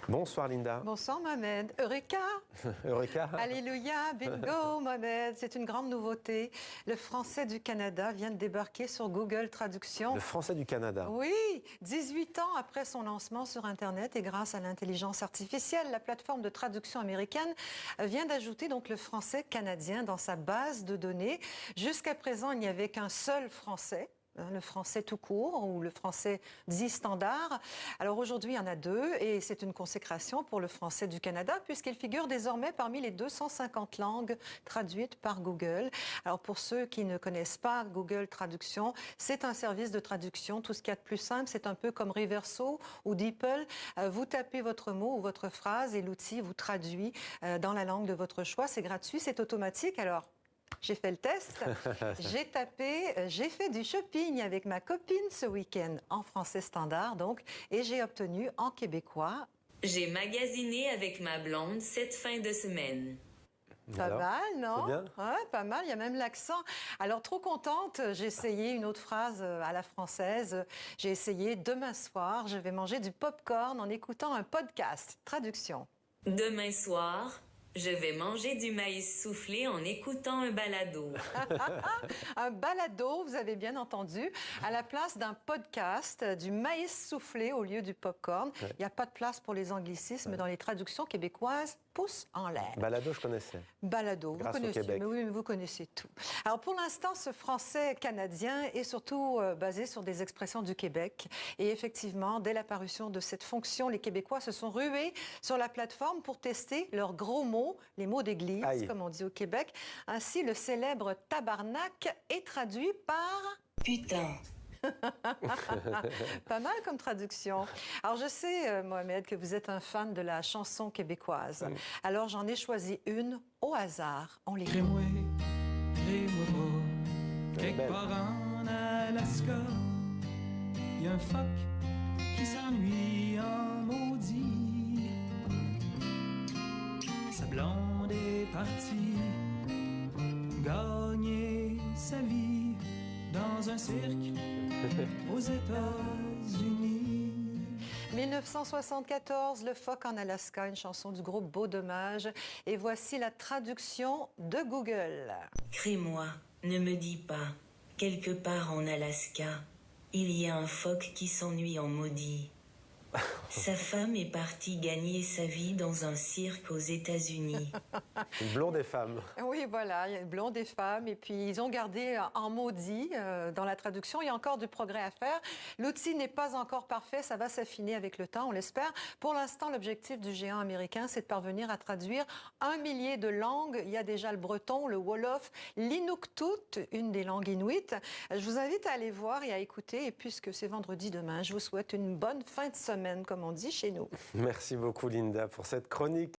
Bonsoir Linda. Bonsoir Mohamed. Eureka! Eureka! Alléluia! Bingo Mohamed! C'est une grande nouveauté. Le français du Canada vient de débarquer sur Google Traduction. Le français du Canada. Oui! 18 ans après son lancement sur Internet et grâce à l'intelligence artificielle, la plateforme de traduction américaine vient d'ajouter donc le français canadien dans sa base de données. Jusqu'à présent, il n'y avait qu'un seul français. Le français tout court ou le français dit standard. Alors aujourd'hui, il y en a deux et c'est une consécration pour le français du Canada puisqu'il figure désormais parmi les 250 langues traduites par Google. Alors pour ceux qui ne connaissent pas Google Traduction, c'est un service de traduction. Tout ce qu'il y a de plus simple, c'est un peu comme Reverso ou DeepL. Vous tapez votre mot ou votre phrase et l'outil vous traduit dans la langue de votre choix. C'est gratuit, c'est automatique. Alors, j'ai fait le test, j'ai fait du shopping avec ma copine ce week-end en français standard donc, et j'ai obtenu en québécois. J'ai magasiné avec ma blonde cette fin de semaine. Pas mal, non? C'est bien? Ouais, pas mal, il y a même l'accent. Alors, trop contente, j'ai essayé une autre phrase à la française. J'ai essayé demain soir, je vais manger du popcorn en écoutant un podcast. Traduction. Demain soir, je vais manger du maïs soufflé en écoutant un balado. Un balado, vous avez bien entendu, à la place d'un podcast, du maïs soufflé au lieu du popcorn. Il n'y a pas de place pour les anglicismes dans les traductions québécoises. Pouce en l'air. Balado, je connaissais. Balado, vous Grâce au connaissez, Québec. mais oui, vous connaissez tout. Alors pour l'instant, ce français canadien est surtout basé sur des expressions du Québec. Et effectivement, dès l'apparition de cette fonction, les Québécois se sont rués sur la plateforme pour tester leurs gros mots, les mots d'église, Aïe. comme on dit au Québec. Ainsi, le célèbre tabarnak est traduit par... Putain. Pas mal comme traduction. Alors, je sais, Mohamed, que vous êtes un fan de la chanson québécoise. Oui. Alors, j'en ai choisi une au hasard. On l'écoute. Crée-moi pas, quelque belle. part en Alaska, y a un phoque qui s'ennuie en maudit. Sa blonde est partie gagner sa vie dans un cirque aux États-Unis. 1974, Le phoque en Alaska, une chanson du groupe Beau Dommage. Et voici la traduction de Google. Crée-moi, ne me dis pas. Quelque part en Alaska, il y a un phoque qui s'ennuie en maudit. Sa femme est partie gagner sa vie dans un cirque aux États-Unis. Une blonde et femme. Oui, voilà, il y a une blonde et femme. Et puis, ils ont gardé en maudit dans la traduction. Il y a encore du progrès à faire. L'outil n'est pas encore parfait. Ça va s'affiner avec le temps, on l'espère. Pour l'instant, l'objectif du géant américain, c'est de parvenir à traduire 1 millier de langues. Il y a déjà le breton, le wolof, l'inuktitut, une des langues inuites. Je vous invite à aller voir et à écouter. Et puisque c'est vendredi demain, je vous souhaite une bonne fin de semaine, comme on dit chez nous. Merci beaucoup Linda pour cette chronique.